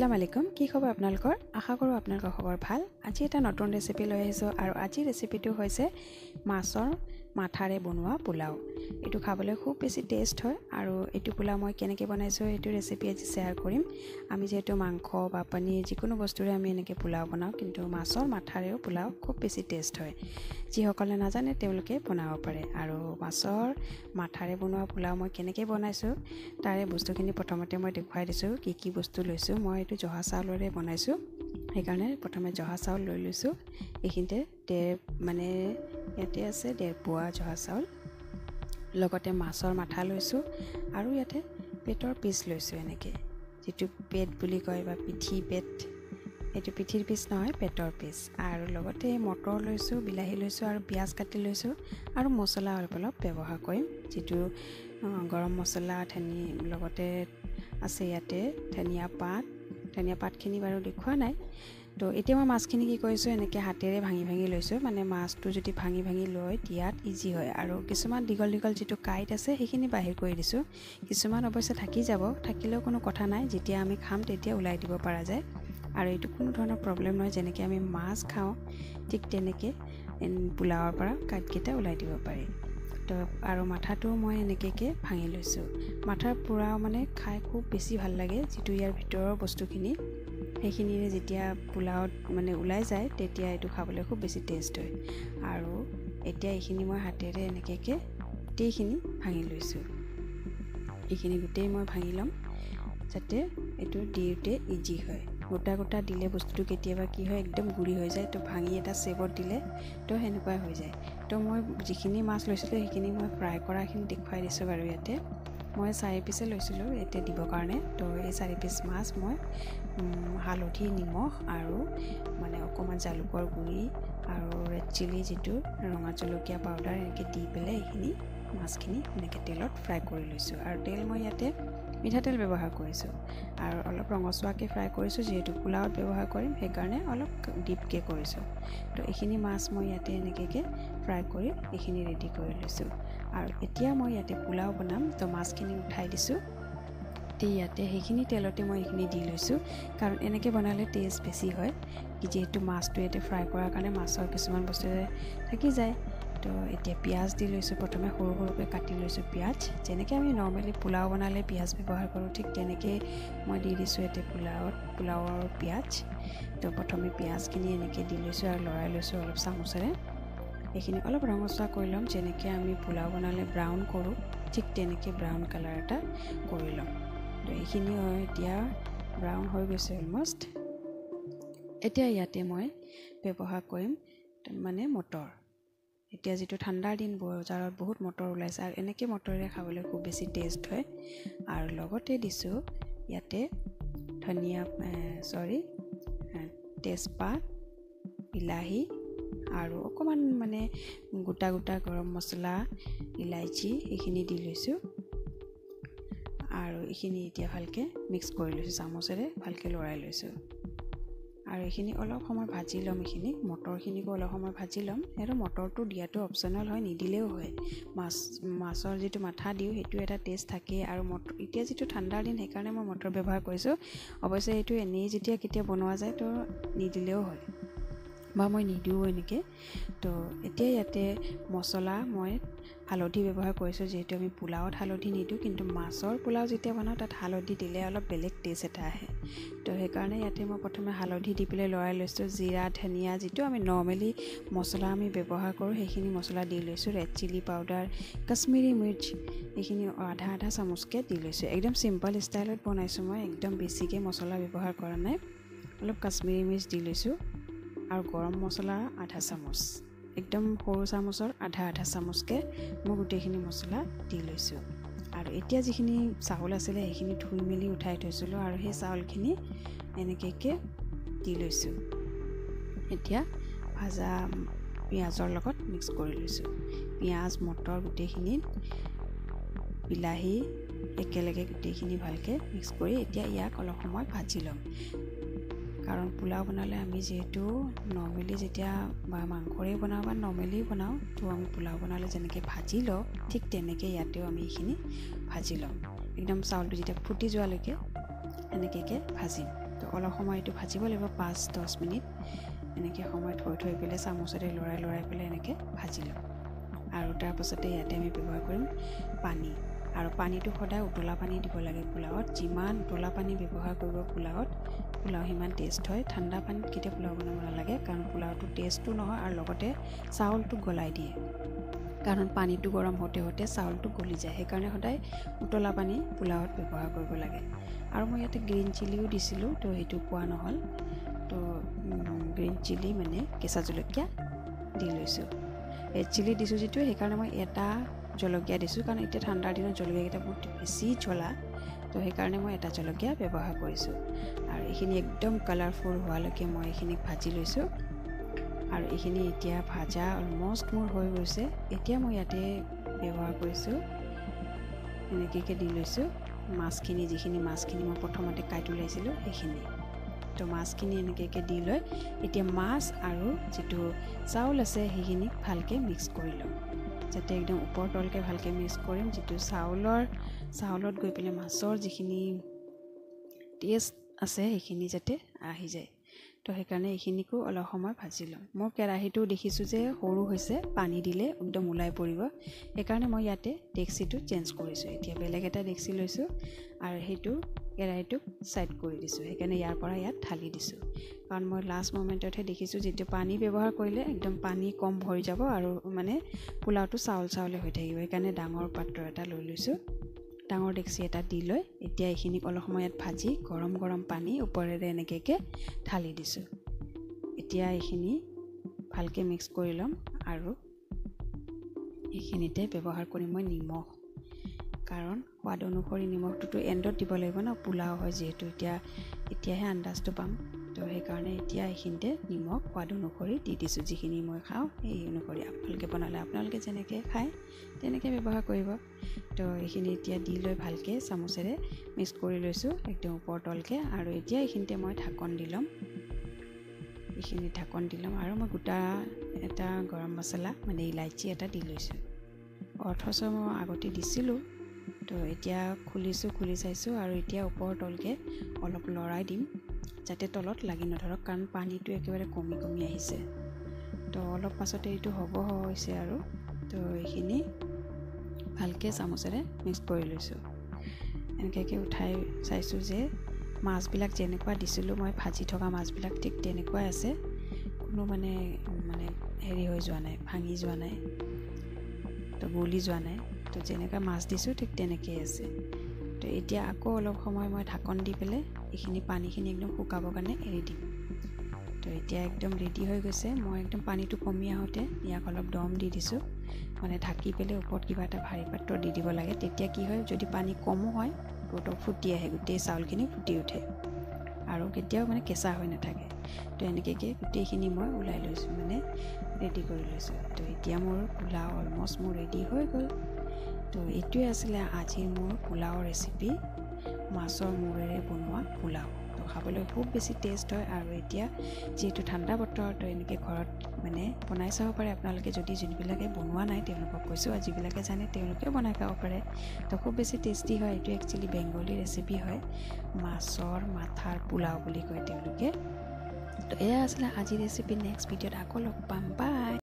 আসসালামু আলাইকুম কি খবৰ আপোনালোকৰ আশা কৰোঁ আপোনালোকৰ খবৰ ভাল আজি এটা নতুন ৰেচিপি লৈ আহিছো আৰু আজি ৰেচিপিটো হৈছে মাছৰ মাথাৰে বনোৱা পোলাও এটো খাবলৈ খুব বেছি টেষ্ট হয় আৰু এটো পোলাও মই কেনেকৈ বনাইছো এটো ৰেচিপি আজি শেয়াৰ কৰিম আমি যেটো মাংস বা পনীৰ যিকোনো বস্তুৰে আমি এনেকৈ পোলাও বনাও কিন্তু মাছৰ মাথাৰেও পোলাও খুব বেছি টেষ্ট হয় যিসকলে নাজানে তেওঁলোকে বনাব পাৰে আৰু মাছৰ মাথাৰে বনোৱা পোলাও মই কেনেকৈ বনাইছো তাৰে বস্তুখিনি প্ৰথমতে মই দেখুৱাই দিছো কি বস্তু লৈছো মই এটো জহা চাউলৰে বনাইছো সেইকাৰণে প্ৰথমে জহা চাউল লৈ লৈছো এইখিনতে মানে ইয়াতে আছে 1.5 পোৱা জহা চাউল লগতে মাছৰ মাথা লৈছো আৰু ইয়াতে পেটৰ পিস লৈছো এনেকৈ যেটো পেট বুলি কয় বা পিঠি পেট এটো পিঠিৰ পিস নহয় পেটৰ পিস আৰু লগতে মটৰ লৈছো বিলাহী লৈছো আৰু পিয়াজ কাটি লৈছো আৰু মছলা অলপ ব্যৱহাৰ কৰিম যেটো গৰম মছলা ধনি লগতে আছে ইয়াতে ধনিয়া পাতখিনি বাৰু দেখুৱা নাই তো এতিয়া মই মাছখিনি কি কৰিছো এনেকৈ হাতেৰে ভাঙি লৈছো মানে মাছটো যদি ভাঙি লয় দিয়াত ইজি হয় আৰু কিছুমান দীঘল যেটো কাইট আছে সেইখিনি বাহিৰ কৰি দিছো কিছুমান অৱশ্যে থাকি যাব থাকিলেও কোনো কথা নাই যেতিয়া আমি খাম তেতিয়া উলাই দিব পৰা যায় আৰু এটো কোনো ধৰণৰ প্ৰবলেম নহয় যেনেকৈ আমি মাছ খাওঁ ঠিক তেনেকৈ পোলাওৰ পৰা কাইটকেইটা উলাই দিব পাৰি তো আৰু মাথাটো মই এনেকৈ ভাঙি লৈছো মাথাৰ পোৰাও মানে খাই খুব বেছি ভাল লাগে যেটো ইয়াৰ ভিতৰৰ বস্তুখিনি সেইখিনিৰে যেতিয়া পোলাওত মানে উলাই যায় তেতিয়া এটো খাবলৈ খুব বেছি টেষ্ট হয় আৰু এতিয়া এইখিনি মই হাতেৰে এনেকৈ গোটেইখিনি ভাঙি লৈছো এইখিনি গোটেই মই ভাঙি লম যাতে এটো দিওতে ইজি হয় গোটা দিলে বস্তুটো কেতিয়াবা কি হয় একদম গুৰি হৈ যায় তো ভাঙি এটা শেপত দিলে তো হেনেকুৱা হৈ যায় তো মই যিখিনি মাছ লৈছিলো সেইখিনি মই ফ্ৰাই কৰাখিনি দেখুৱাই দিছো বাৰু ইয়াতে মই 4 পিছে লৈছিলো এতে দিব কাৰণে তো এই 4 পিস মাছ মই হালধি নিমখ আৰু মানে অকমান জালুকৰ গুৰি আৰু ৰেড চিলি যেটো ৰঙা জলকীয়া পাউডাৰ এনেকৈ দি পেলাই এইখিনি মাছখিনি এনেকৈ তেলত ফ্ৰাই কৰি লৈছো আৰু তেল মই ইয়াতে মিঠাতেল ব্যৱহাৰ কৰিছো আৰু অলপ ৰঙচুৱাকৈ ফ্ৰাই কৰিছো যেহেতু পোলাওত ব্যৱহাৰ কৰিম সেইকাৰণে অলপ ডিপকে কৰিছো তো এইখিনি মাছ মই ইয়াতে এনেকৈ ফ্ৰাই কৰি এইখিনি ৰেডি কৰি লৈছো আৰু এতিয়া মই ইয়াতে পোলাও বনাম তো মাছখিনি উঠাই দিছো ইয়াতে সেইখিনি তেলতে মই এইখিনি দি লৈছো কাৰণ এনেকৈ বনালে টেষ্ট বেছি হয় কি যেহেতু মাছটো ইয়াতে ফ্ৰাই কৰাৰ কাৰণে মাছৰ কিছুমান বস্তু থাকি যায় তো এতিয়া পিয়াজ দি লৈছো প্ৰথমে সৰুকৈ কাটি লৈছো পিয়াজ যেনেকৈ আমি নৰমালি পোলাও বনালে পিয়াজ ব্যৱহাৰ কৰো ঠিক তেনেকৈ মই দি দিছো ইয়াতে পোলাওৰ পিয়াজ তো প্ৰথমে পিয়াজখিনি এনেকৈ দি লৈছো আৰু লৰাই লৈছো অলপ চামুচেৰে এইখিনি অলপ ৰঙচুৱা কৰি লম যেনেকৈ আমি পোলাও বনালে ব্ৰাউন কৰো ঠিক তেনেকৈ ব্ৰাউন কালাৰ এটা কৰি লম তো এইখিনি এতিয়া ব্ৰাউন হৈ গৈছে অলমোষ্ট এতিয়া ইয়াতে মই ব্যৱহাৰ কৰিম মানে মটৰ এতিয়া যেটো ঠাণ্ডাৰ দিন বজাৰত বহুত মটৰ ওলাইছে আৰু এনেকৈ মটৰেৰে খাবলৈ খুব বেছি টেষ্ট হয় আৰু লগতে দিছো ইয়াতে তেজপাত বিলাহী আৰু অকমান মানে গোটা গৰম মছলা ইলাইচি এইখিনি দি লৈছো আৰু এইখিনি এতিয়া ভালকে মিক্স কৰি লৈছো চামুচেৰে ভালকে লৰাই লৈছো আৰু এইখিনি অলপ সময় ভাজি লম এইখিনি মটৰখিনিকো অলপ সময় ভাজি লম আৰু মটৰটো দিয়াটো অপচনেল হয় নিদিলেও হয় মাছৰ যেটো মাথা দিও হেতু এটা টেষ্ট থাকে আৰু মটৰ এতিয়া যেটো ঠাণ্ডাৰ দিন সেইকাৰণে মই মটৰ ব্যৱহাৰ কৰিছো অৱশ্যে এটো এনেই যেতিয়া কেতিয়া বনোৱা যায় তো নিদিলেও হয় বা মই নিদিও এনেকৈ তো এতিয়া ইয়াতে মছলা মই হালধি ব্যৱহাৰ কৰিছো যেহেতু আমি পোলাওত হালধি নিদিও কিন্তু মাছৰ পোলাও যেতিয়া বনাও তাত হালধি দিলে অলপ বেলেগ টেষ্ট এটা আহে তো সেইকাৰণে ইয়াতে মই প্ৰথমে হালধি দি পেলাই লৰাই লৈছো জিৰা ধনিয়া যেটো আমি নৰমালি মছলা আমি ব্যৱহাৰ কৰো সেইখিনি মছলা দি লৈছো ৰেড চিলি পাউডাৰ কাশ্মীৰী মিৰ্চ এইখিনি আধা চামুচকে দি লৈছো একদম সিম্পল ষ্টাইলত বনাইছো মই একদম বেছিকে মছলা ব্যৱহাৰ কৰা নাই অলপ কাশ্মীৰী মিৰ্চ দি লৈছো আৰু গৰম মছলা আধা চামুচ একদম সৰু চামুচৰ আধা চামুচকে মই গোটেইখিনি মছলা দি লৈছো আৰু এতিয়া যিখিনি চাউল আছিল সেইখিনি ধুই মেলি উঠাই থৈছিলো আৰু সেই চাউলখিনি এনেকৈ দি লৈছো এতিয়া ভাজা পিয়াজৰ লগত মিক্স কৰি লৈছো পিয়াজ মটৰ গোটেইখিনি বিলাহী একেলগে গোটেইখিনি ভালকে মিক্স কৰি এতিয়া ইয়াক অলপ সময় ভাজি লম কাৰণ পোলাও বনালে আমি যেহেতু নৰমালি যেতিয়া মাংসৰে বনাও বা নৰমালি বনাও তো আমি পোলাও বনালে যেনেকৈ ভাজি লওঁ ঠিক তেনেকৈ ইয়াতেও আমি এইখিনি ভাজি লম একদম চাউলটো যেতিয়া ফুটি যোৱালৈকে এনেকৈ ভাজিম তো অলপ সময় এইটো ভাজিব লাগিব 5-10 মিনিট এনেকৈ সময় থৈ পেলাই চামুচেৰে লৰাই পেলাই এনেকৈ ভাজি ল'ম। আৰু তাৰপাছতে ইয়াতে আমি ব্যৱহাৰ কৰিম পানী, আৰু পানীটো সদায় উতলা পানী দিব লাগে পোলাওত। যিমান উতলা পানী ব্যৱহাৰ কৰিব পোলাওত, পোলাও সিমান টেষ্ট হয়। ঠাণ্ডা পানীত কেতিয়া পোলাও বনাব নালাগে, কাৰণ পোলাওটো টেষ্টো নহয় আৰু লগতে চাউলটো গলাই দিয়ে, কাৰণ পানীটো গৰম হওঁতে চাউলটো গলি যায়। সেইকাৰণে সদায় উতলা পানী পোলাওত ব্যৱহাৰ কৰিব লাগে। আৰু মই ইয়াতে গ্ৰীণ চিলিও দিছিলোঁ, তো সেইটো পোৱা নহ'ল, তো গ্ৰীণ চিলি মানে কেঁচা জলকীয়া দি লৈছোঁ। ৰেড চিলি দিছোঁ যিটো, সেইকাৰণে মই এটা জলকীয়া দিছোঁ, কাৰণ এতিয়া ঠাণ্ডাৰ দিনত জলকীয়াকেইটা বহুত বেছি জ্বলা, তো সেইকাৰণে মই এটা জলকীয়া ব্যৱহাৰ কৰিছোঁ। আৰু এইখিনি একদম কালাৰফুল হোৱালৈকে মই এইখিনিক ভাজি লৈছোঁ। আৰু এইখিনি এতিয়া ভাজা অলমষ্ট মোৰ হৈ গৈছে। এতিয়া মই ইয়াতে ব্যৱহাৰ কৰিছোঁ, এনেকৈ দি লৈছোঁ মাছখিনি, যিখিনি মাছখিনি মই প্ৰথমতে কাটি ওলাইছিলোঁ সেইখিনি। তো মাছখিনি এনেকৈ দি লৈ এতিয়া মাছ আৰু যিটো চাউল আছে সেইখিনি ভালকৈ মিক্স কৰি ল'ম, যাতে একদম ওপৰ তলকৈ ভালকৈ মিক্স কৰিম, যিটো চাউলত গৈ পেলাই মাছৰ যিখিনি টেষ্ট আছে সেইখিনি যাতে আহি যায়। তো সেইকাৰণে এইখিনিকো অলপ সময় ভাজি ল'ম। মোৰ কেৰাহীটো দেখিছোঁ যে সৰু হৈছে, পানী দিলে একদম ওলাই পৰিব, সেইকাৰণে মই ইয়াতে ডেক্সিটো চেঞ্জ কৰিছোঁ। এতিয়া বেলেগ এটা ডেক্সি লৈছোঁ আৰু সেইটো কেৰাহীটোক চাইড কৰি দিছোঁ। সেইকাৰণে ইয়াৰ পৰা ইয়াত ঢালি দিছোঁ, কাৰণ মই লাষ্ট মমেণ্টতহে দেখিছোঁ যিটো পানী ব্যৱহাৰ কৰিলে একদম পানী কম ভৰি যাব আৰু মানে পোলাওটো চাউলে হৈ থাকিব। সেইকাৰণে ডাঙৰ পাত্ৰ এটা লৈ লৈছোঁ, ডাঙৰ ডেক্সি এটা দি লৈ এতিয়া এইখিনিক অলপ সময় ইয়াত ভাজি গৰম পানী ওপৰেৰে এনেকৈ ঢালি দিছোঁ। এতিয়া এইখিনি ভালকৈ মিক্স কৰি ল'ম। আৰু এইখিনিতে ব্যৱহাৰ কৰিম মই নিমখ, কাৰণ সোৱাদ অনুসৰি নিমখটোতো এণ্ডত দিব লাগিব ন, পোলাও হয় যিহেতু, এতিয়াহে আন্দাজটো পাম। তো সেইকাৰণে এতিয়া এইখিনিতে নিমখ সোৱাদ অনুসৰি দি দিছোঁ, যিখিনি মই খাওঁ সেই অনুসৰি। আপোনালোকে বনালে আপোনালোকে যেনেকৈ খায় তেনেকৈ ব্যৱহাৰ কৰিব। তো এইখিনি এতিয়া দি লৈ ভালকৈ চামুচেৰে মিক্স কৰি লৈছোঁ একদম ওপৰ তলকৈ। আৰু এতিয়া এইখিনিতে মই ঢাকন দি ল'ম, আৰু মই গোটা এটা গৰম মছলা মানে ইলাইচি এটা দি লৈছোঁ। অথচ মই আগতে দিছিলোঁ, তো এতিয়া খুলি চাইছোঁ আৰু এতিয়া ওপৰ তলকৈ অলপ লৰাই দিম, যাতে তলত লাগি নধৰক, কাৰণ পানীটো একেবাৰে কমি আহিছে। তো অলপ পাছতে এইটো হৈছে আৰু। তো এইখিনি ভালকৈ চামুচেৰে মিক্স কৰি লৈছোঁ। এনেকৈ উঠাই চাইছোঁ যে মাছবিলাক যেনেকুৱা দিছিলোঁ মই ভাজি থকা মাছবিলাক ঠিক তেনেকুৱাই আছে, কোনো মানে হেৰি হৈ যোৱা নাই, ভাঙি যোৱা নাই, তো গলি যোৱা নাই। তো যেনেকুৱা মাছ দিছোঁ ঠিক তেনেকেই আছে। তো এতিয়া আকৌ অলপ সময় মই ঢাকন দি পেলাই এইখিনি পানীখিনি একদম শুকাবৰ কাৰণে এৰি দিম। তো এতিয়া একদম ৰেডি হৈ গৈছে। মই একদম পানীটো কমি আহোঁতে ইয়াক অলপ দম দি দিছোঁ, মানে ঢাকি পেলাই ওপৰত কিবা এটা ভাৰী পাত্ৰ দি দিব লাগে। তেতিয়া কি হয়, যদি পানী কমো হয় ফুটি আহে, গোটেই চাউলখিনি ফুটি উঠে আৰু কেতিয়াও মানে কেঁচা হৈ নাথাকে। তো এনেকৈ গোটেইখিনি মই ওলাই লৈছোঁ, মানে ৰেডি কৰি লৈছোঁ। তো এতিয়া মোৰ পোলাও অলমষ্ট মোৰ ৰেডি হৈ গ'ল। তো এইটোৱে আছিলে আজিৰ মোৰ পোলাও ৰেচিপি, মাছৰ মূৰেৰে বনোৱা পোলাও। তো খাবলৈ খুব বেছি টেষ্ট হয়। আৰু এতিয়া যিহেতু ঠাণ্ডা বতৰ, তো এনেকৈ ঘৰত মানে বনাই চাব পাৰে আপোনালোকে। যদি যোনবিলাকে বনোৱা নাই তেওঁলোকক কৈছোঁ, আৰু যিবিলাকে জানে তেওঁলোকেও বনাই খাব পাৰে। তো খুব বেছি টেষ্টি হয়। এইটো একচুৱেলি বেংগলী ৰেচিপি হয়, মাছৰ মাথাৰ পোলাও বুলি কয় তেওঁলোকে। তো এয়া আছিলে আজিৰ ৰেচিপি। নেক্সট ভিডিঅ'ত আকৌ লগ পাম, বাই।